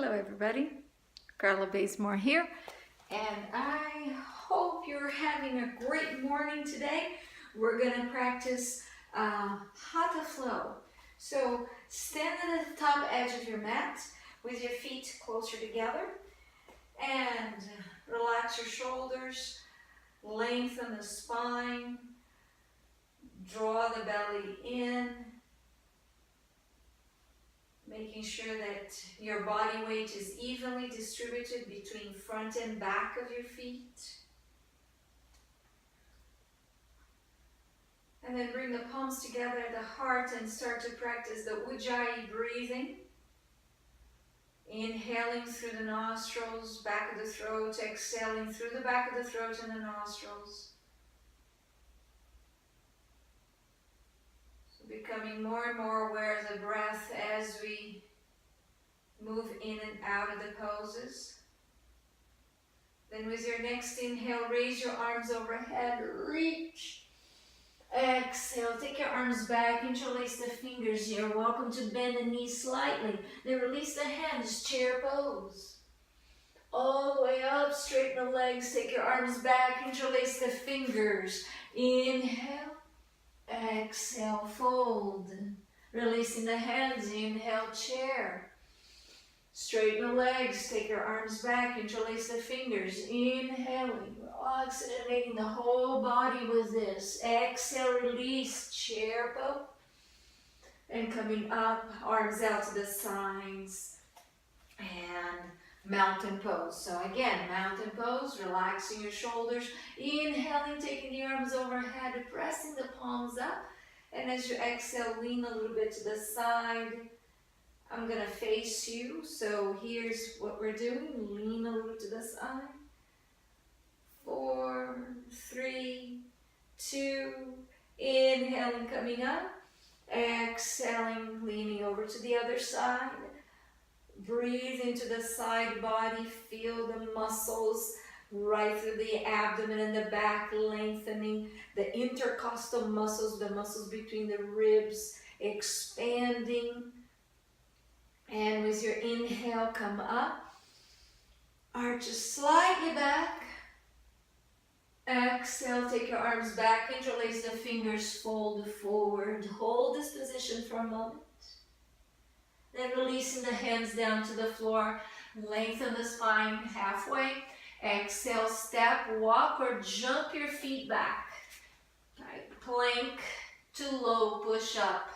Hello everybody, Carla Bazemore here, and I hope you're having a great morning today. We're going to practice Hatha Flow. So stand at the top edge of your mat with your feet closer together and relax your shoulders, lengthen the spine, draw the belly in, making sure that your body weight is evenly distributed between front and back of your feet. And then bring the palms together at the heart and start to practice the Ujjayi breathing. Inhaling through the nostrils, back of the throat, exhaling through the back of the throat and the nostrils. Becoming more and more aware of the breath as we move in and out of the poses. Then with your next inhale, raise your arms overhead, reach. Exhale, take your arms back, interlace the fingers. You're welcome to bend the knees slightly. Then release the hands, chair pose. All the way up, straighten the legs, take your arms back, interlace the fingers. Inhale. Exhale, fold. Releasing the hands, inhale, chair. Straighten the legs, take your arms back, interlace the fingers. Inhaling, oxygenating the whole body with this. Exhale, release, chair pose. And coming up, arms out to the sides. And mountain pose. So again, mountain pose, relaxing your shoulders, inhaling, taking the arms overhead, pressing the palms up, and as you exhale, lean a little bit to the side. I'm going to face you, so here's what we're doing. Lean a little to the side. 4, 3, 2, inhaling, coming up, exhaling, leaning over to the other side. Breathe into the side body, feel the muscles right through the abdomen and the back, lengthening the intercostal muscles, the muscles between the ribs, expanding. And with your inhale, come up, arches slightly back. Exhale, take your arms back, interlace the fingers, fold forward. Hold this position for a moment. Then releasing the hands down to the floor, lengthen the spine halfway. Exhale, step, walk or jump your feet back. Right. Plank to low, push up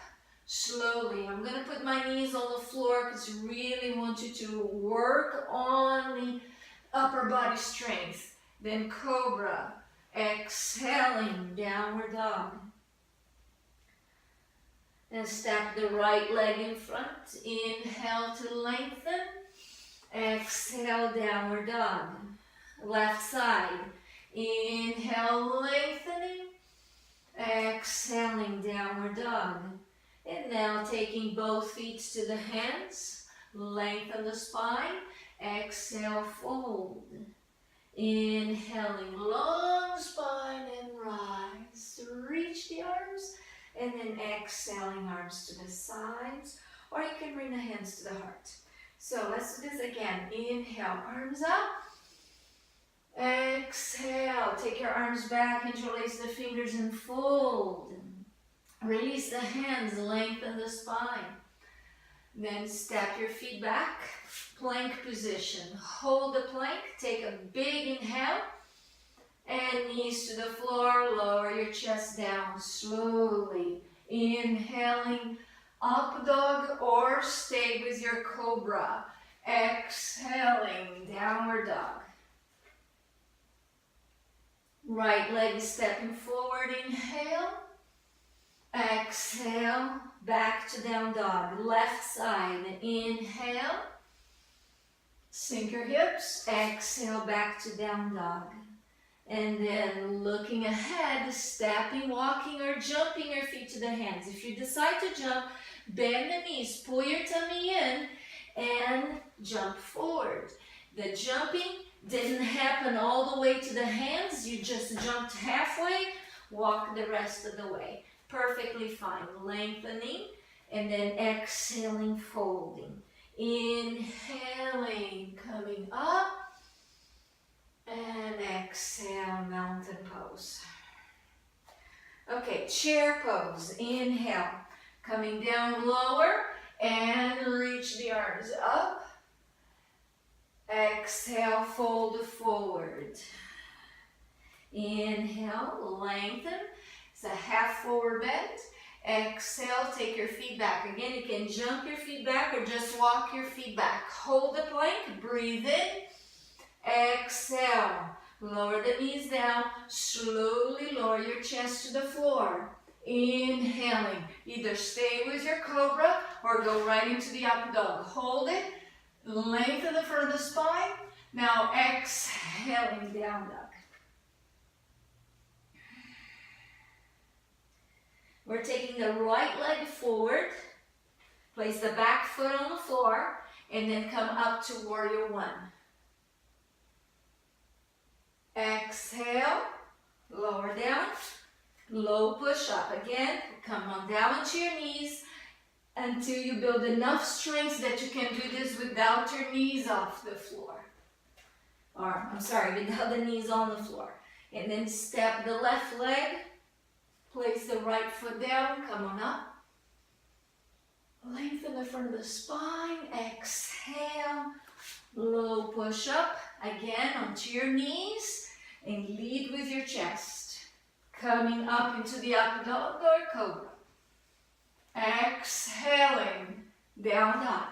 slowly. I'm going to put my knees on the floor because I really want you to work on the upper body strength. Then cobra, exhaling, downward dog. And step the right leg in front. Inhale to lengthen. Exhale, downward dog. Left side. Inhale, lengthening. Exhaling, downward dog. And now taking both feet to the hands. Lengthen the spine. Exhale, fold. Inhaling, long spine and rise. Reach the arms. And then exhaling, arms to the sides, or you can bring the hands to the heart. So let's do this again. Inhale, arms up. Exhale, take your arms back, interlace the fingers and fold. Release the hands, lengthen the spine. Then step your feet back, plank position. Hold the plank, take a big inhale. And knees to the floor, lower your chest down slowly. Inhaling, up dog or stay with your cobra. Exhaling, downward dog. Right leg is stepping forward, inhale. Exhale, back to down dog. Left side, inhale. Sink your hips, exhale, back to down dog. And then looking ahead, stepping, walking, or jumping your feet to the hands. If you decide to jump, bend the knees, pull your tummy in, and jump forward. The jumping didn't happen all the way to the hands. You just jumped halfway, walk the rest of the way. Perfectly fine. Lengthening, and then exhaling, folding. Inhaling, coming up. And exhale, mountain pose. Okay, chair pose. Inhale, coming down lower and reach the arms up. Exhale, fold forward. Inhale, lengthen. It's a half forward bend. Exhale, take your feet back. Again, you can jump your feet back or just walk your feet back. Hold the plank, breathe in. Exhale, lower the knees down. Slowly lower your chest to the floor. Inhaling, either stay with your cobra or go right into the up dog. Hold it, lengthen the front of the spine. Now exhaling, down dog. We're taking the right leg forward, place the back foot on the floor, and then come up to warrior one. Exhale, lower down, low push up. Again, come on down to your knees until you build enough strength that you can do this without your knees off the floor. Or, I'm sorry, without the knees on the floor. And then step the left leg, place the right foot down, come on up. Lengthen the front of the spine, exhale, low push up, again onto your knees, and lead with your chest. Coming up into the up dog or cobra. Exhaling, down dog.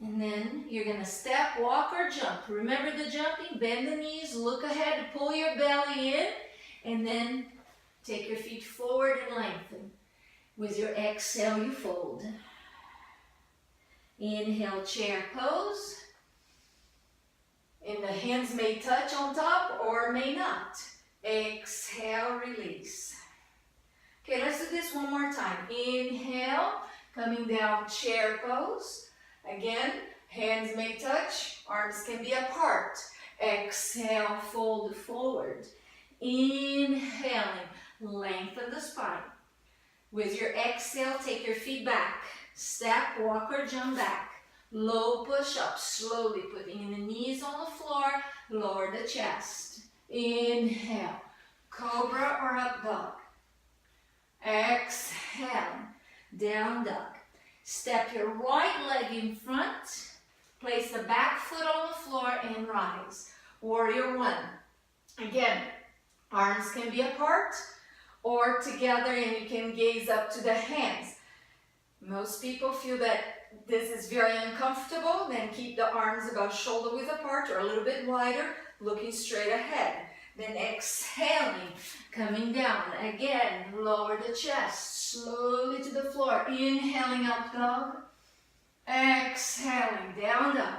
And then you're going to step, walk, or jump. Remember the jumping, bend the knees, look ahead, pull your belly in, and then take your feet forward and lengthen. With your exhale, you fold. Inhale, chair pose. And the hands may touch on top or may not. Exhale, release. Okay, let's do this one more time. Inhale, coming down, chair pose. Again, hands may touch, arms can be apart. Exhale, fold forward. Inhaling, lengthen the spine. With your exhale, take your feet back. Step, walk, or jump back. Low push up, slowly putting the knees on the floor. Lower the chest. Inhale, cobra or up dog. Exhale, down dog. Step your right leg in front. Place the back foot on the floor and rise. Warrior one. Again, arms can be apart or together, and you can gaze up to the hands. Most people feel that this is very uncomfortable, then keep the arms about shoulder width apart or a little bit wider, looking straight ahead. Then exhaling, coming down. Again, lower the chest, slowly to the floor. Inhaling, up dog. Exhaling, down dog.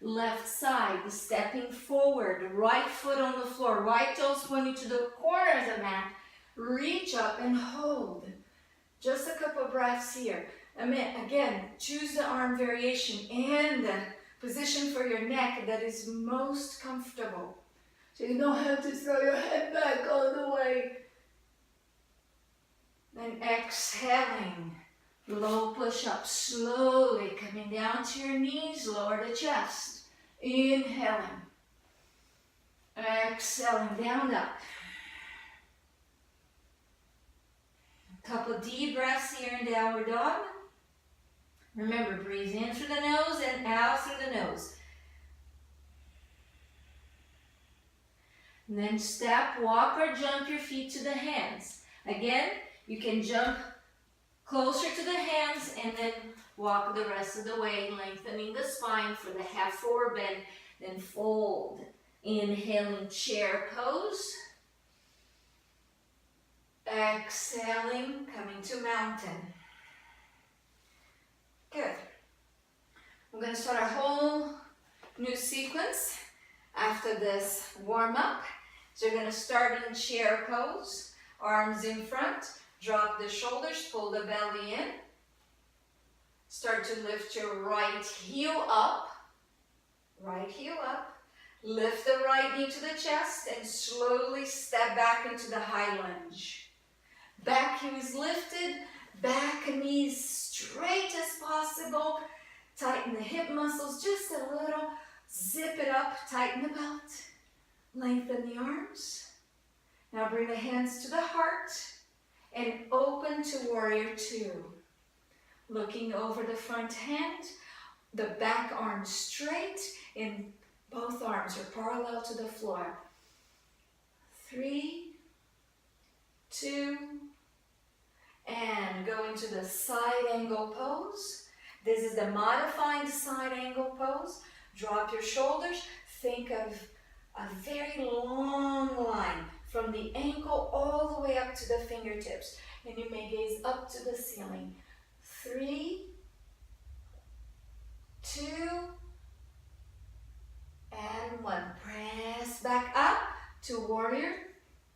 Left side, stepping forward, right foot on the floor, right toes pointing to the corner of the mat. Reach up and hold. Just a couple breaths here. Again, choose the arm variation and the position for your neck that is most comfortable. So you don't have to throw your head back all the way. Then exhaling, low push up, slowly coming down to your knees, lower the chest. Inhaling, exhaling, down dog. Couple deep breaths here in downward dog. Remember, breathe in through the nose and out through the nose. And then step, walk, or jump your feet to the hands. Again, you can jump closer to the hands and then walk the rest of the way, lengthening the spine for the half forward bend. Then fold. Inhaling, chair pose. Exhaling, coming to mountain. Good. We're going to start a whole new sequence after this warm up. So you're going to start in chair pose, arms in front, drop the shoulders, pull the belly in. Start to lift your right heel up, lift the right knee to the chest and slowly step back into the high lunge. Back heel is lifted, back knees straight as possible. Tighten the hip muscles just a little. Zip it up, tighten the belt. Lengthen the arms. Now bring the hands to the heart and open to warrior two. Looking over the front hand, the back arm straight, and both arms are parallel to the floor. 3, 2, and go into the side angle pose. This is the modified side angle pose. Drop your shoulders. Think of a very long line from the ankle all the way up to the fingertips. And you may gaze up to the ceiling. 3, 2, and 1. Press back up to warrior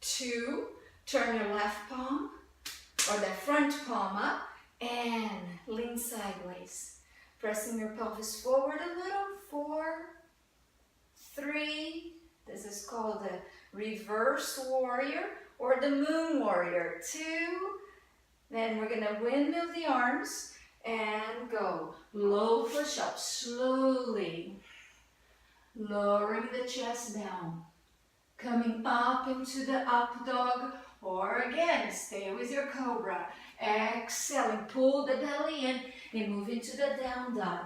2. Turn your left palm or the front palm up and lean sideways. Pressing your pelvis forward a little. 4, 3. This is called the reverse warrior or the moon warrior. 2. Then we're going to windmill the arms and go low push-up slowly. Lowering the chest down. Coming up into the up dog, or again, stay with your cobra. Exhaling, pull the belly in and move into the down dog.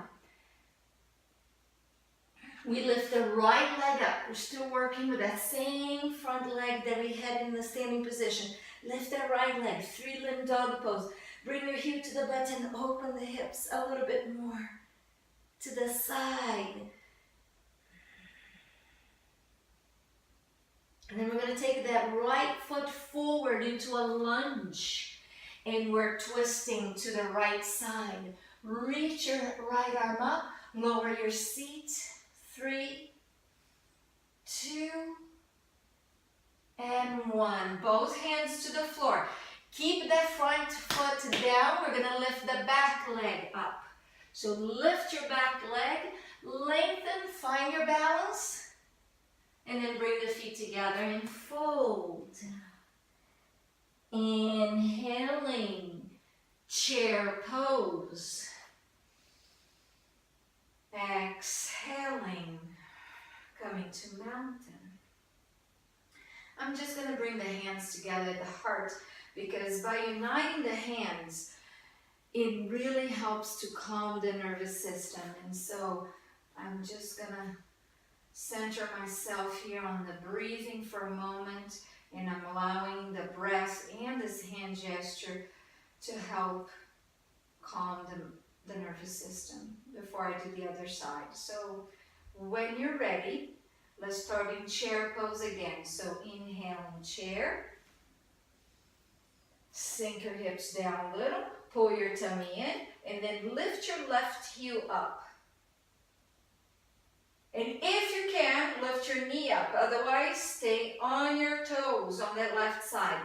We lift the right leg up. We're still working with that same front leg that we had in the standing position. Lift that right leg, 3-limb dog pose. Bring your heel to the butt and open the hips a little bit more to the side. And then we're going to take that right foot forward into a lunge. And we're twisting to the right side. Reach your right arm up. Lower your seat. 3, 2, and 1. Both hands to the floor. Keep that front foot down. We're going to lift the back leg up. So lift your back leg. Lengthen. Find your balance. And then bring the feet together and fold. Inhaling, chair pose. Exhaling, coming to mountain. I'm just going to bring the hands together at the heart because by uniting the hands, it really helps to calm the nervous system. And so I'm just going to center myself here on the breathing for a moment, and I'm allowing the breath and this hand gesture to help calm the nervous system before I do the other side. So when you're ready, let's start in chair pose again. So inhaling chair, sink your hips down a little, pull your tummy in, and then lift your left heel up. And if you can, lift your knee up. Otherwise, stay on your toes on that left side.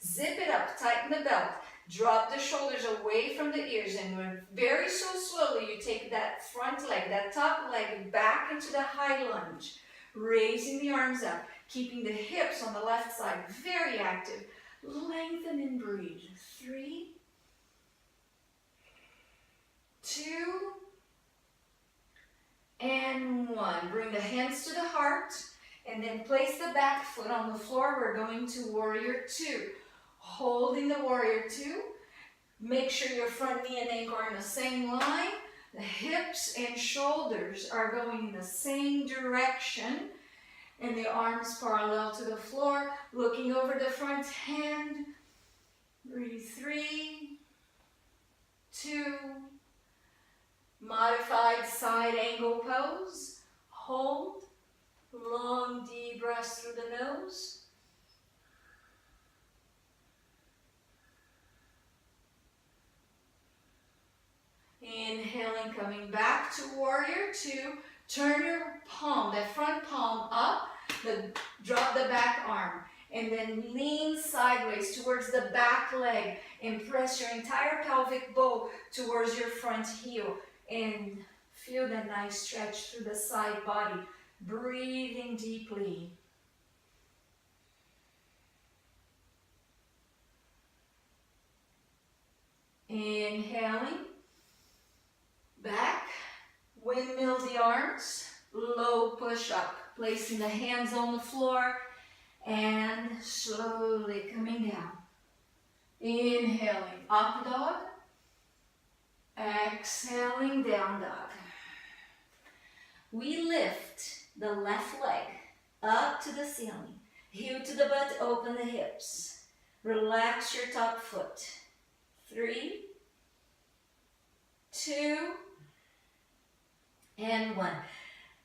Zip it up, tighten the belt. Drop the shoulders away from the ears. And very so slowly, you take that front leg, that top leg, back into the high lunge. Raising the arms up, keeping the hips on the left side very active. Lengthen and breathe. 3, 2, and 1. Bring the hands to the heart and then place the back foot on the floor. We're going to warrior 2. Holding the warrior 2. Make sure your front knee and ankle are in the same line. The hips and shoulders are going in the same direction. And the arms parallel to the floor. Looking over the front hand. Breathe. 3, 2, modified side angle pose. Hold. Long deep breaths through the nose. Inhaling, coming back to warrior 2. Turn your palm, that front palm up. Drop the back arm. And then lean sideways towards the back leg. And press your entire pelvic bowl towards your front heel. And feel the nice stretch through the side body. Breathing deeply. starts, low push up, placing the hands on the floor and slowly coming down. Inhaling, up dog. Exhaling, down dog. We lift the left leg up to the ceiling. Heel to the butt, open the hips. Relax your top foot. 3, 2, and 1.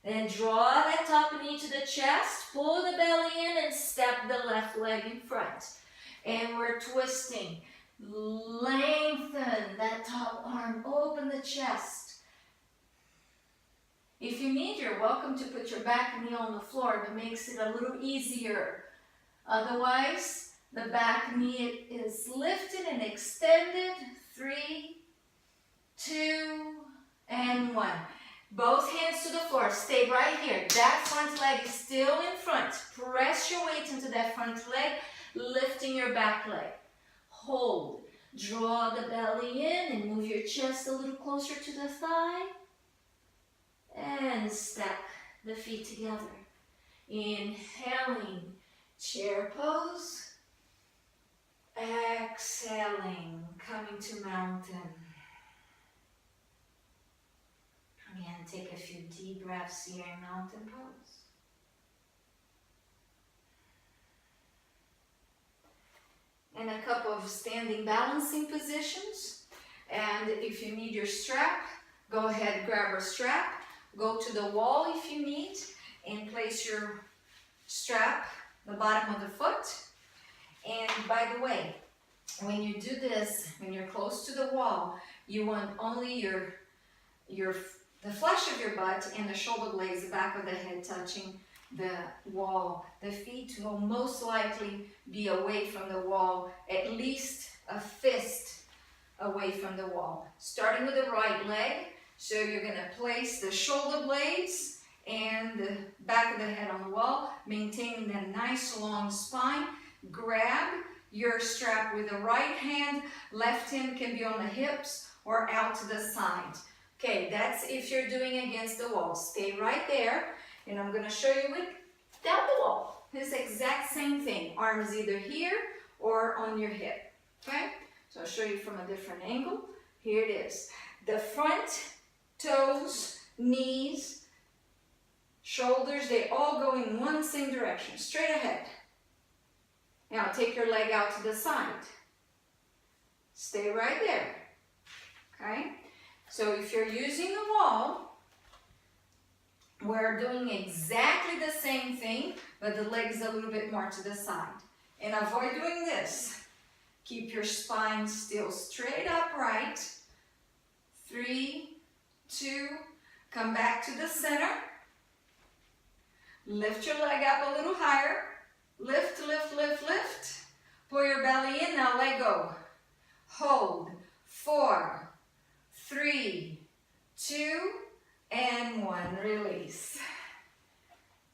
Then draw that top knee to the chest, pull the belly in and step the left leg in front. And we're twisting. Lengthen that top arm, open the chest. If you need, you're welcome to put your back knee on the floor. That makes it a little easier. Otherwise, the back knee is lifted and extended. 3, 2, and 1. Both hands to the floor. Stay right here. That front leg is still in front. Press your weight into that front leg, lifting your back leg. Hold. Draw the belly in and move your chest a little closer to the thigh. And step the feet together. Inhaling, chair pose. Exhaling, coming to mountain. Again, take a few deep breaths here in mountain pose. And a couple of standing balancing positions. And if you need your strap, go ahead, grab a strap. Go to the wall if you need and place your strap the bottom of the foot. And by the way, when you do this, when you're close to the wall, you want only the flesh of your butt and the shoulder blades, the back of the head touching the wall. The feet will most likely be away from the wall, at least a fist away from the wall. Starting with the right leg, so you're going to place the shoulder blades and the back of the head on the wall, maintaining that nice long spine. Grab your strap with the right hand, left hand can be on the hips or out to the side. Okay, that's if you're doing against the wall. Stay right there, and I'm going to show you without the wall. This exact same thing. Arms either here or on your hip. Okay, so I'll show you from a different angle. Here it is. The front toes, knees, shoulders, they all go in one same direction, straight ahead. Now take your leg out to the side. Stay right there. Okay? So if you're using the wall, we're doing exactly the same thing, but the leg's a little bit more to the side. And avoid doing this. Keep your spine still straight upright. 3, 2, come back to the center. Lift your leg up a little higher. Lift, lift, lift, lift. Pull your belly in, now let go. Hold. 4, 3, 2, and 1. Release.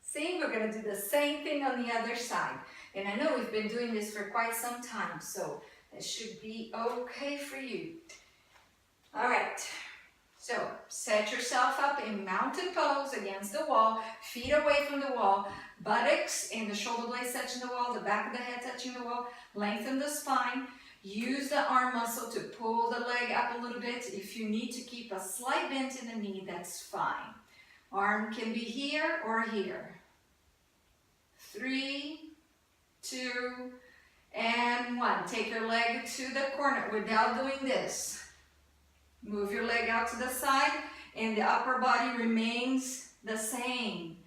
See, we're going to do the same thing on the other side. And I know we've been doing this for quite some time, so it should be okay for you. All right. So, set yourself up in mountain pose against the wall, feet away from the wall, buttocks and the shoulder blades touching the wall, the back of the head touching the wall, lengthen the spine, use the arm muscle to pull the leg up a little bit. If you need to keep a slight bend in the knee, that's fine. Arm can be here or here. 3, 2, and 1. Take your leg to the corner without doing this. Move your leg out to the side and the upper body remains the same.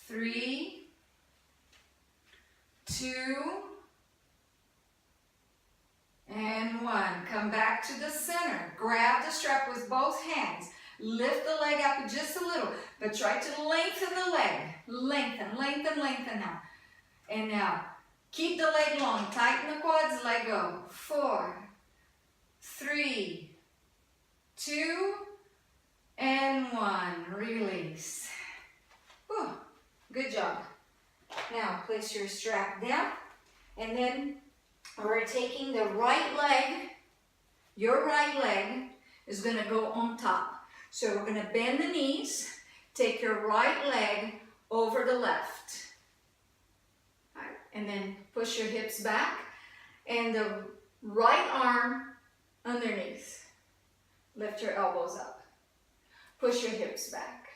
3, 2, and 1. Come back to the center. Grab the strap with both hands. Lift the leg up just a little, but try to lengthen the leg. Lengthen, lengthen, lengthen now. And now, keep the leg long. Tighten the quads, let go. 4, 3, 2, and 1. Release. Whew. Good job. Now, place your strap down, and then we're taking the right leg. Your right leg is going to go on top. So we're going to bend the knees, take your right leg over the left. Right. And then push your hips back and the right arm underneath. Lift your elbows up. Push your hips back.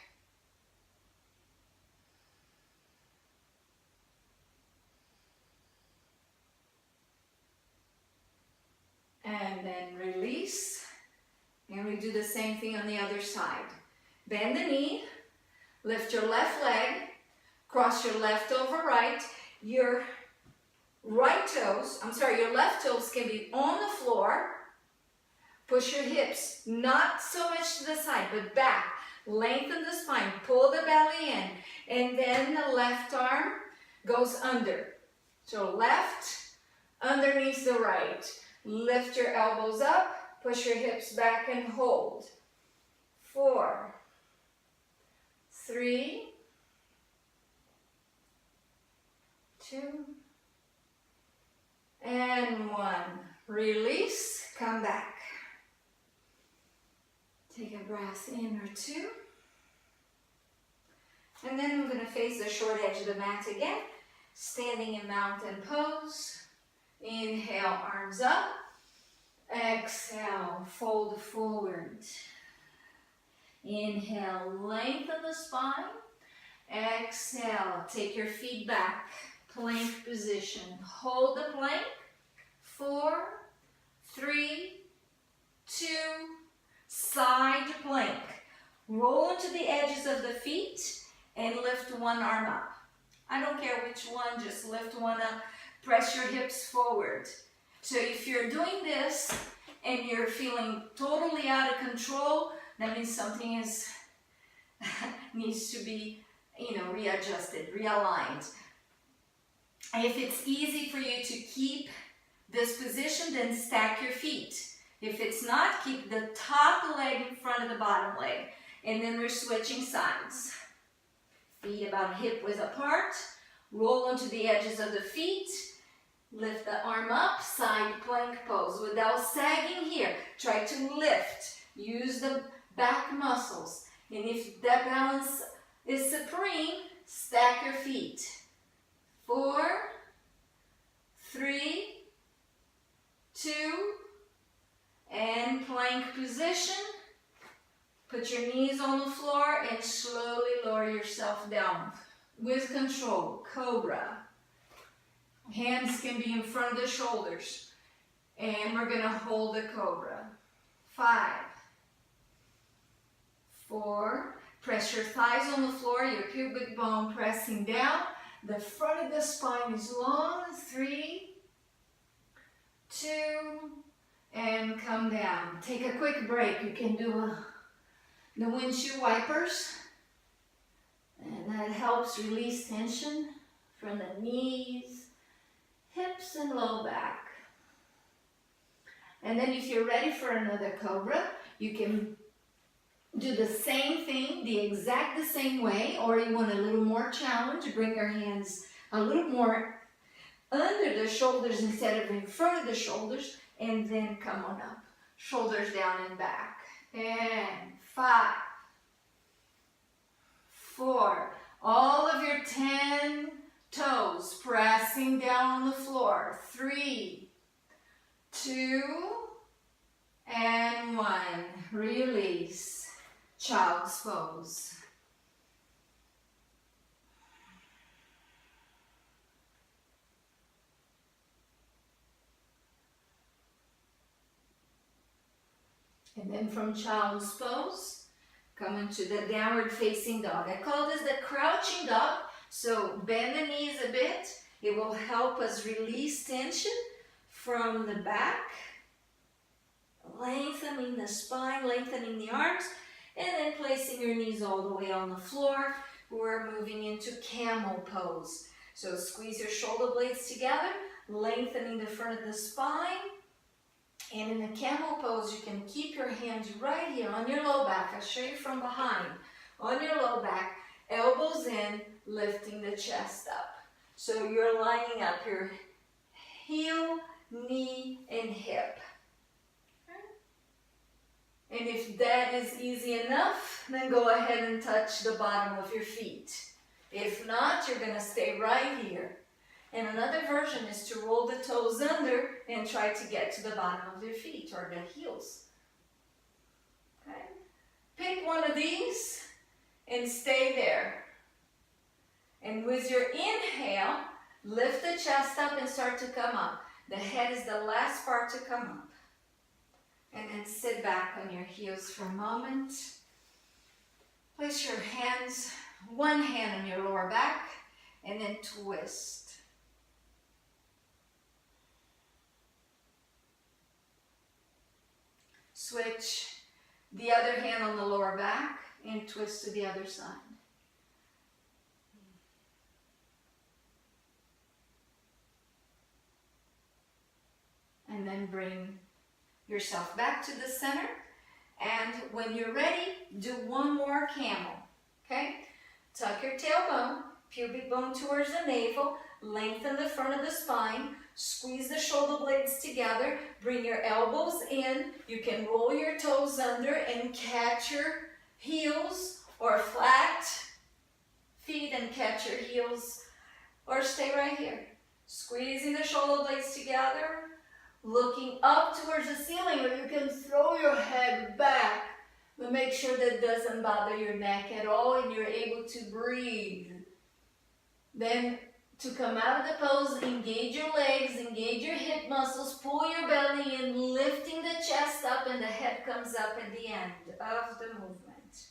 And then release. And we do the same thing on the other side. Bend the knee, lift your left leg, cross your left over right. Your left toes can be on the floor. Push your hips, not so much to the side, but back. Lengthen the spine, pull the belly in, and then the left arm goes under. So left, underneath the right. Lift your elbows up, push your hips back and hold. 4, 3, 2, and 1. Release, come back. Take a breath in or two. And then we're going to face the short edge of the mat again. Standing in mountain pose. Inhale, arms up. Exhale, fold forward. Inhale, lengthen the spine. Exhale, take your feet back. Plank position. Hold the plank. 4, 3, 2, side plank. Roll into the edges of the feet and lift one arm up. I don't care which one, just lift one up. Press your hips forward. So if you're doing this and you're feeling totally out of control, that means something needs to be, readjusted, realigned. If it's easy for you to keep this position, then stack your feet. If it's not, keep the top leg in front of the bottom leg. And then we're switching sides. Feet about hip width apart. Roll onto the edges of the feet. Lift the arm up, side plank pose. Without sagging here, try to lift. Use the back muscles. And if that balance is supreme, stack your feet. 4, 3, 2, and plank position. Put your knees on the floor and slowly lower yourself down. With control, cobra. Hands can be in front of the shoulders. And we're going to hold the cobra. 5, 4, press your thighs on the floor, your pubic bone pressing down. The front of the spine is long. 3, 2, and come down. Take a quick break. You can do the windshield wipers. And that helps release tension from the knees, hips, and low back. And then if you're ready for another cobra, you can do the same thing, the same way, or you want a little more challenge, bring your hands a little more under the shoulders instead of in front of the shoulders, and then come on up. Shoulders down and back. And 5, 4, all of your 10 toes pressing down on the floor. 3, 2, and 1. Release. Child's pose. And then from child's pose, come into the downward facing dog. I call this the crouching dog. So bend the knees a bit. It will help us release tension from the back. Lengthening the spine, lengthening the arms. And then placing your knees all the way on the floor. We're moving into camel pose. So squeeze your shoulder blades together, lengthening the front of the spine. And in the camel pose, you can keep your hands right here on your low back. I'll show you from behind. On your low back, elbows in, lifting the chest up. So you're lining up your heel, knee, and hip. And if that is easy enough, then go ahead and touch the bottom of your feet. If not, you're gonna stay right here. And another version is to roll the toes under and try to get to the bottom of your feet or the heels. Okay? Pick one of these and stay there. And with your inhale, lift the chest up and start to come up. The head is the last part to come up. And then sit back on your heels for a moment. Place your hands, one hand on your lower back, and then twist. Switch the other hand on the lower back and twist to the other side. And then bring yourself back to the center. And when you're ready, do one more camel. Okay? Tuck your tailbone, pubic bone towards the navel, lengthen the front of the spine, squeeze the shoulder blades together, bring your elbows in. You can roll your toes under and catch your heels, or flat feet and catch your heels, or stay right here. Squeezing the shoulder blades together, looking up towards the ceiling, or you can throw your head back, but make sure that doesn't bother your neck at all and you're able to breathe. Then to come out of the pose, engage your legs, engage your hip muscles, pull your belly in, lifting the chest up, and the head comes up at the end of the movement.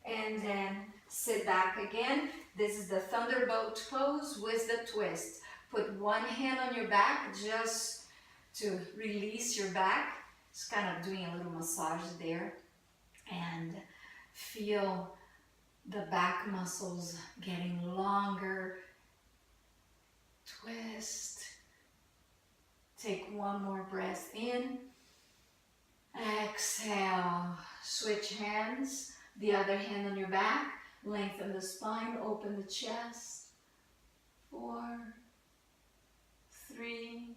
And then sit back again. This is the thunderbolt pose with the twist. Put one hand on your back just to release your back. It's kind of doing a little massage there. And feel the back muscles getting longer. Twist. Take one more breath in. Exhale. Switch hands. The other hand on your back. Lengthen the spine. Open the chest. 4, 3,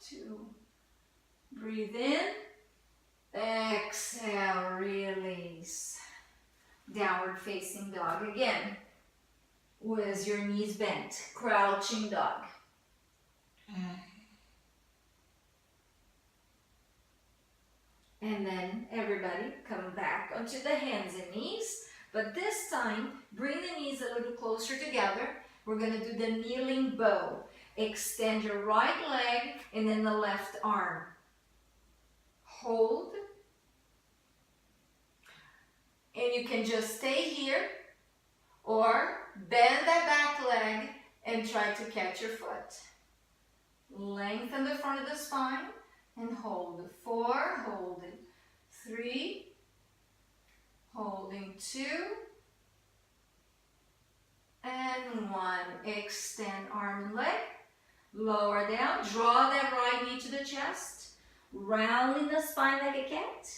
2. Breathe in. Exhale. Release. Downward facing dog again. With your knees bent, crouching dog. And then everybody come back onto the hands and knees, but this time bring the knees a little closer together. We're going to do the kneeling bow. Extend your right leg and then the left arm. Hold. And you can just stay here or bend that back leg and try to catch your foot. Lengthen the front of the spine and hold. 4, holding. 3, holding. 2, and 1. Extend arm and leg. Lower down. Draw that right knee to the chest. Rounding the spine like a cat.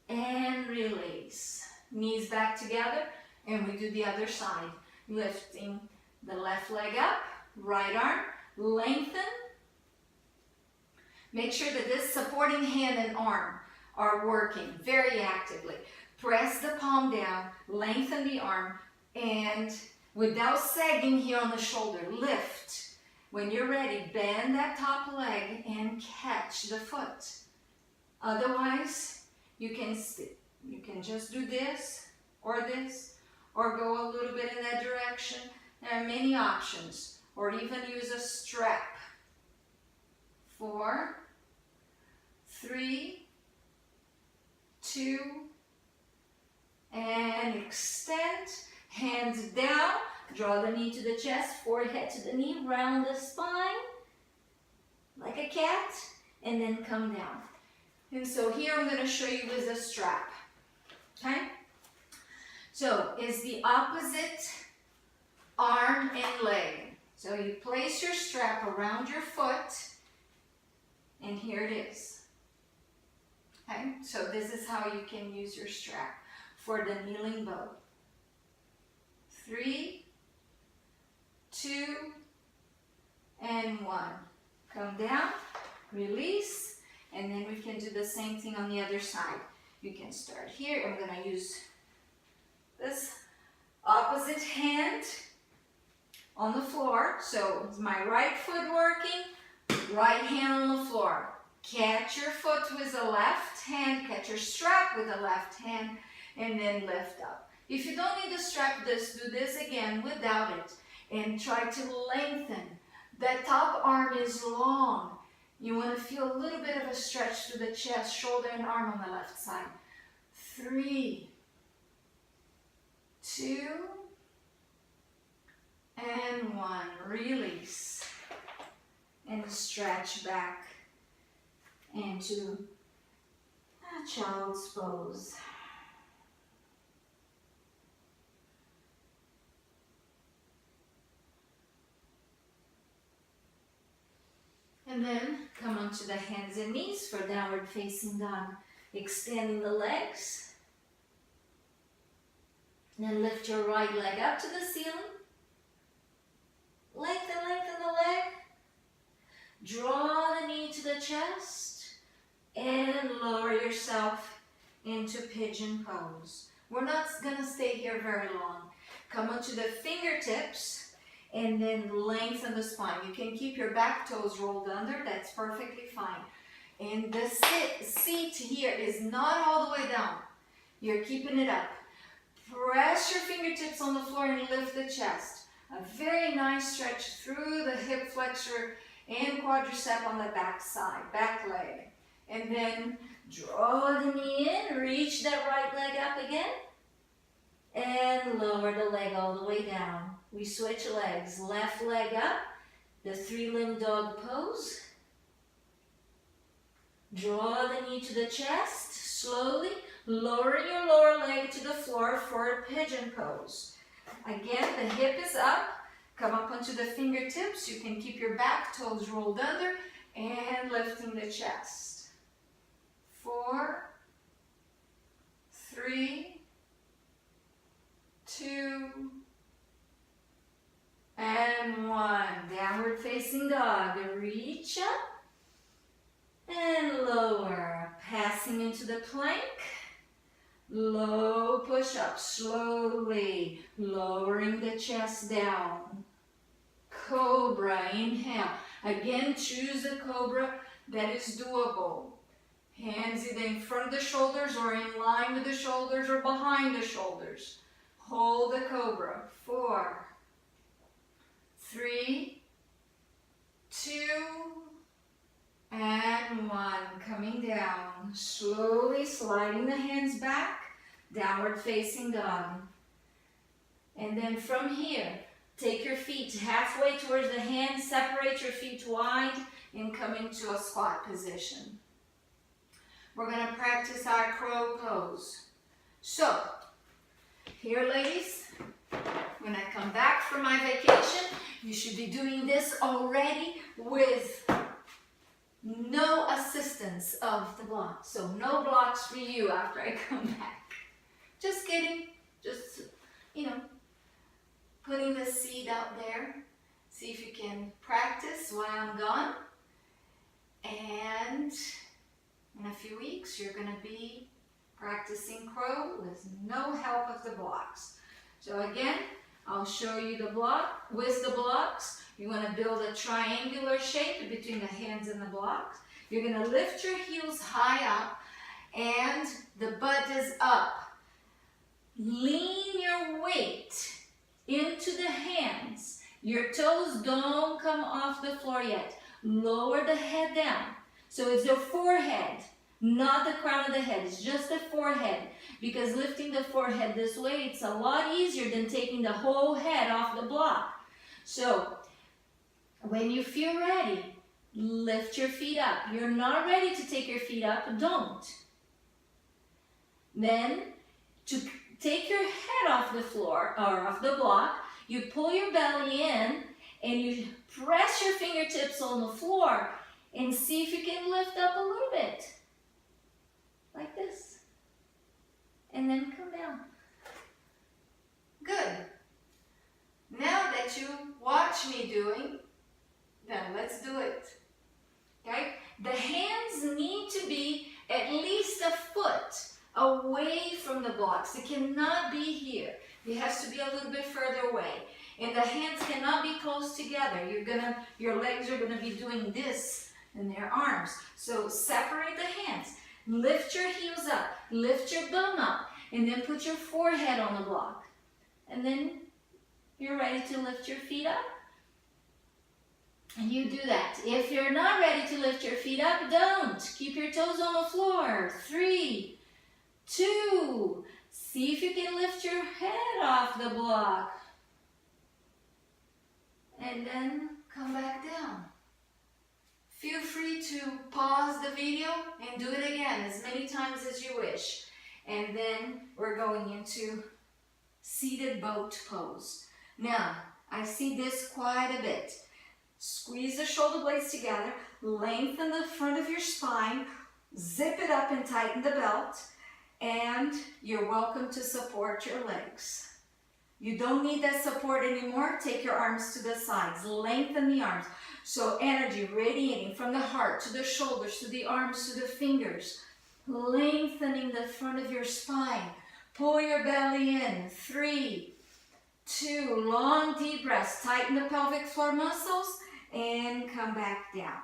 And release. Knees back together, and we do the other side. Lifting the left leg up, right arm, lengthen. Make sure that this supporting hand and arm are working very actively. Press the palm down, lengthen the arm, and without sagging here on the shoulder, lift. When you're ready, bend that top leg and catch the foot. Otherwise, you can just do this, or go a little bit in that direction. There are many options, or even use a strap. 4, 3, 2, and extend. Hands down, draw the knee to the chest, forehead to the knee, round the spine like a cat, and then come down. And so here I'm going to show you with a strap. Okay? So it's the opposite arm and leg. So you place your strap around your foot, and here it is. Okay? So this is how you can use your strap for the kneeling bow. 3, 2, and 1. Come down, release, And then we can do the same thing on the other side. You can start here. I'm going to use this opposite hand on the floor. So it's my right foot working, right hand on the floor. Catch your foot with the left hand, catch your strap with the left hand, and then lift up. If you don't need to strap this, do this again without it. And try to lengthen. That top arm is long. You want to feel a little bit of a stretch through the chest, shoulder, and arm on the left side. 3, 2, and 1. Release. And stretch back into a child's pose. And then come onto the hands and knees for downward facing dog. Extending the legs. And then lift your right leg up to the ceiling. Lengthen the leg. Draw the knee to the chest. And lower yourself into pigeon pose. We're not going to stay here very long. Come onto the fingertips. And then lengthen the spine. You can keep your back toes rolled under. That's perfectly fine. And the seat here is not all the way down. You're keeping it up. Press your fingertips on the floor and lift the chest. A very nice stretch through the hip flexor and quadricep on the back side, back leg. And then draw the knee in. Reach that right leg up again. And lower the leg all the way down. We switch legs. Left leg up. The 3-limb dog pose. Draw the knee to the chest. Slowly lower your lower leg to the floor for a pigeon pose. Again, the hip is up. Come up onto the fingertips. You can keep your back toes rolled under and lifting the chest. 4, 3, 2, and 1. Downward facing dog. Reach up and lower. Passing into the plank. Low push up. Slowly lowering the chest down. Cobra. Inhale. Again, choose a cobra that is doable. Hands either in front of the shoulders or in line with the shoulders or behind the shoulders. Hold the cobra. 4, 3, 2, and 1. Coming down. Slowly sliding the hands back. Downward facing dog. And then from here, take your feet halfway towards the hands. Separate your feet wide and come into a squat position. We're going to practice our crow pose. So, here ladies, when I come back from my vacation, you should be doing this already with no assistance of the blocks. So no blocks for you after I come back. Just kidding. Just, putting the seed out there. See if you can practice while I'm gone. And in a few weeks, you're going to be practicing crow with no help of the blocks. So again, I'll show you the block. With the blocks, you want to build a triangular shape between the hands and the blocks. You're going to lift your heels high up and the butt is up. Lean your weight into the hands. Your toes don't come off the floor yet. Lower the head down. So it's the forehead, not the crown of the head. It's just the forehead. Because lifting the forehead this way, it's a lot easier than taking the whole head off the block. So when you feel ready, lift your feet up. You're not ready to take your feet up, don't. Then to take your head off the floor or off the block, you pull your belly in and you press your fingertips on the floor and see if you can lift up a little bit. Like this. And then come down. Good. Now that you watch me doing, then let's do it. Okay? The hands need away from the blocks. It cannot be here. It has to be a little bit further away. And the hands cannot be close together. Your legs are gonna be doing this in their arms. So separate the hands. Lift your heels up. Lift your bum up. And then put your forehead on the block. And then you're ready to lift your feet up. And you do that. If you're not ready to lift your feet up, don't. Keep your toes on the floor. 3, 2. See if you can lift your head off the block. And then come back down. Feel free to pause the video and do it again as many times as you wish. And then we're going into seated boat pose. Now, I see this quite a bit. Squeeze the shoulder blades together, lengthen the front of your spine, zip it up and tighten the belt, and you're welcome to support your legs. You don't need that support anymore. Take your arms to the sides, lengthen the arms. So energy radiating from the heart to the shoulders, to the arms, to the fingers, lengthening the front of your spine. Pull your belly in. 3, 2, long deep breaths. Tighten the pelvic floor muscles and come back down.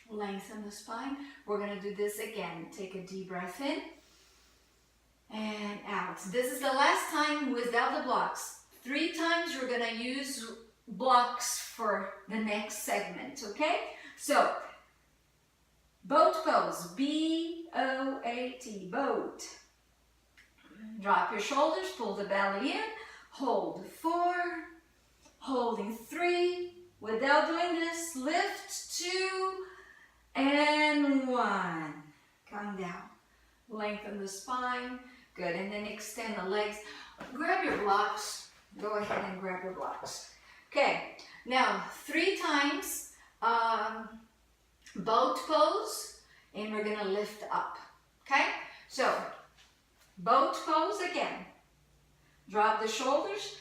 Lengthen the spine. We're going to do this again. Take a deep breath in and out. This is the last time without the blocks. 3 times we're going to use blocks for the next segment, okay? So, boat pose. B-O-A-T, boat. Drop your shoulders, pull the belly in, hold 4, holding 3, without doing this, lift 2, and 1. Come down, lengthen the spine, good, and then extend the legs. Grab your blocks, go ahead and grab your blocks. Okay, now 3 times boat pose, and we're gonna lift up, okay? So, boat pose again. Drop the shoulders,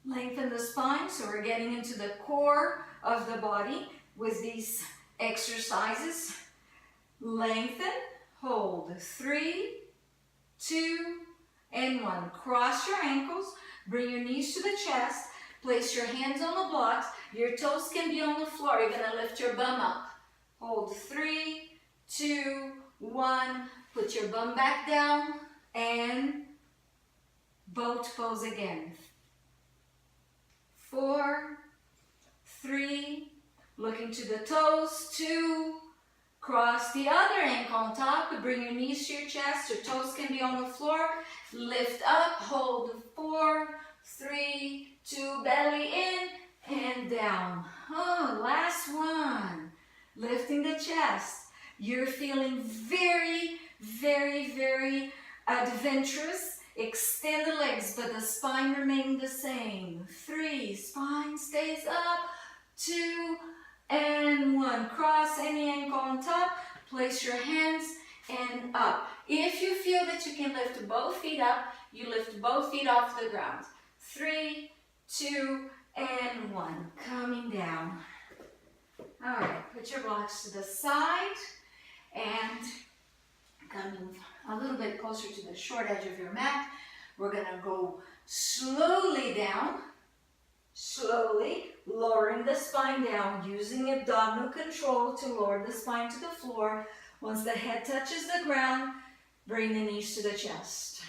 lengthen the spine, so we're getting into the core of the body with these exercises. Lengthen, hold, 3, 2, and 1. Cross your ankles, bring your knees to the chest, place your hands on the blocks, your toes can be on the floor, you're gonna lift your bum up. Hold 3, 2, 1, put your bum back down, and boat pose again. 4, 3, looking to the toes, 2, cross the other ankle on top, bring your knees to your chest, your toes can be on the floor, lift up, hold 4, 3, 2, belly in and down. Oh, last one, lifting the chest. You're feeling very, very, very adventurous. Extend the legs, but the spine remains the same. 3, spine stays up. 2, and 1. Cross any ankle on top. Place your hands and up. If you feel that you can lift both feet up, you lift both feet off the ground. 3, 2, and 1. Coming down. All right, put your blocks to the side and coming a little bit closer to the short edge of your mat. We're gonna go slowly down, slowly lowering the spine down, using abdominal control to lower the spine to the floor. Once the head touches the ground, bring the knees to the chest.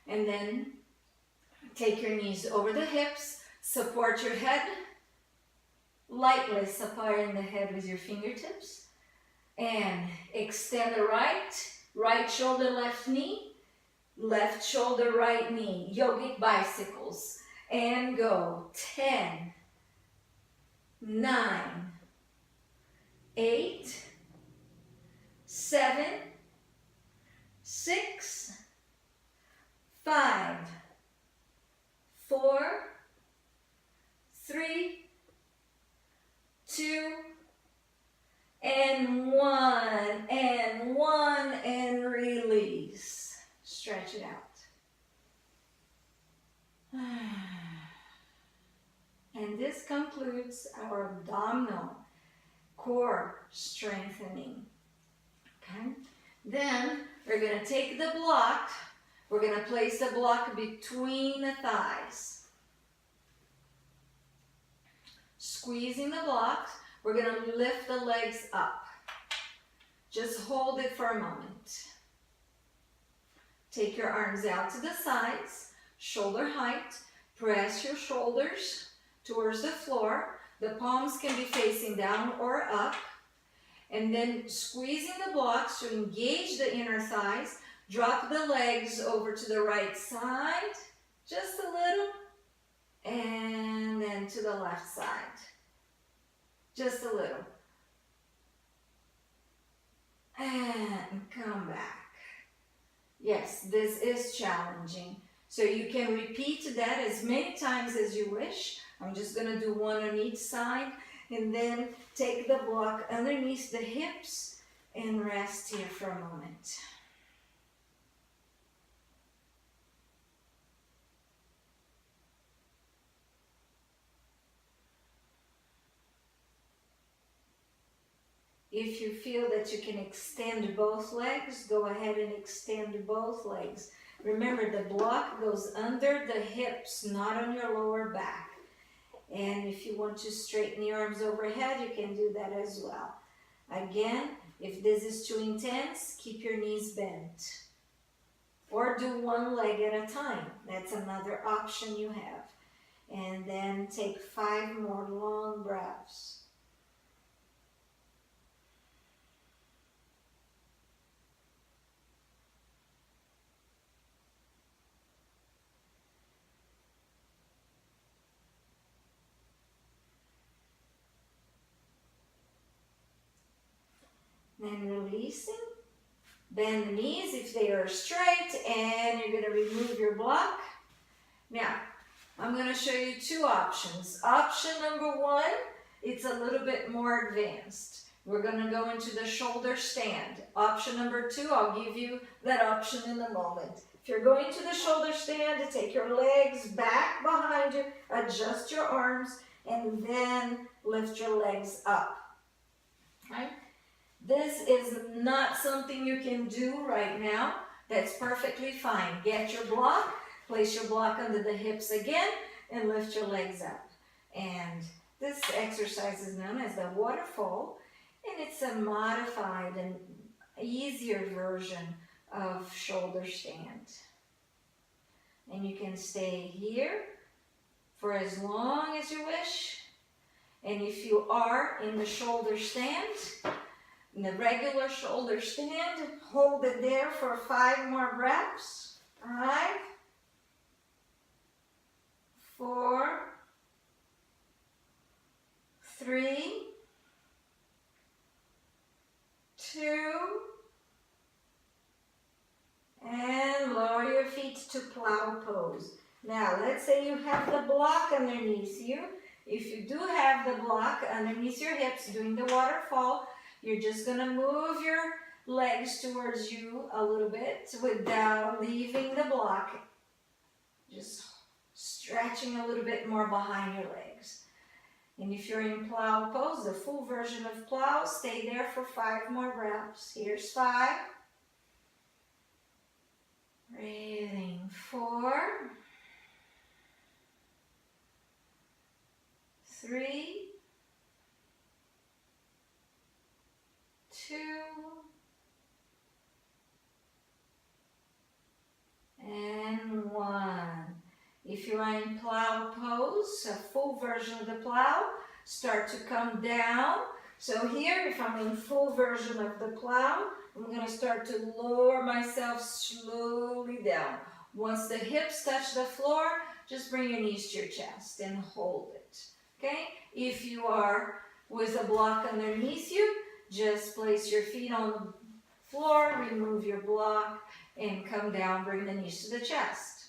And then take your knees over the hips, support your head, lightly supporting the head with your fingertips. And extend the right shoulder, left knee, left shoulder, right knee. Yogic bicycles. And go. 10, 9, 8, 7, 6, 5, 4, 3, 2, and 1, and release. Stretch it out. And this concludes our abdominal core strengthening. Okay? Then we're going to take the block. We're going to place the block between the thighs. Squeezing the blocks, we're going to lift the legs up. Just hold it for a moment. Take your arms out to the sides, shoulder height. Press your shoulders towards the floor. The palms can be facing down or up. And then squeezing the blocks to engage the inner thighs. Drop the legs over to the right side, just a little. And then to the left side, just a little. And come back. Yes, this is challenging. So you can repeat that as many times as you wish. I'm just going to do one on each side. And then take the block underneath the hips and rest here for a moment. If you feel that you can extend both legs, go ahead and extend both legs. Remember, the block goes under the hips, not on your lower back. And if you want to straighten the arms overhead, you can do that as well. Again, if this is too intense, keep your knees bent. Or do one leg at a time. That's another option you have. And then take 5 more long breaths. Then releasing, bend the knees if they are straight, and you're going to remove your block. Now, I'm going to show you 2 options. Option number 1, it's a little bit more advanced. We're going to go into the shoulder stand. Option number 2, I'll give you that option in a moment. If you're going to the shoulder stand, take your legs back behind you, adjust your arms, and then lift your legs up. Right? This is not something you can do right now. That's perfectly fine. Get your block, place your block under the hips again, and lift your legs up. And this exercise is known as the waterfall, and it's a modified and easier version of shoulder stand. And you can stay here for as long as you wish. And if you are in the shoulder stand, in the regular shoulder stand, hold it there for 5 more breaths. 5, 4, 3, 2, and lower your feet to plow pose. Now, let's say you have the block underneath you. If you do have the block underneath your hips doing the waterfall, you're just going to move your legs towards you a little bit without leaving the block. Just stretching a little bit more behind your legs. And if you're in plow pose, the full version of plow, stay there for 5 more breaths. Here's 5. Breathing. 4. 3. 2, and 1. If you are in plow pose, a full version of the plow, start to come down. So here, if I'm in full version of the plow, I'm going to start to lower myself slowly down. Once the hips touch the floor, just bring your knees to your chest and hold it. Okay? If you are with a block underneath you, just place your feet on the floor, remove your block, and come down, bring the knees to the chest.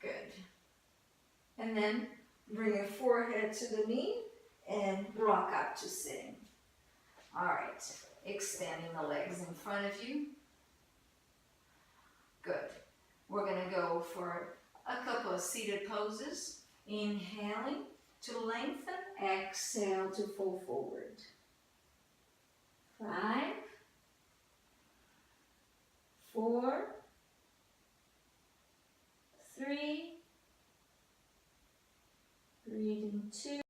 Good. And then bring your forehead to the knee and rock up to sitting. All right, extending the legs in front of you. Good. We're going to go for a couple of seated poses. Inhaling to lengthen, exhale to fall forward. 5, 4, 3, breathing 2,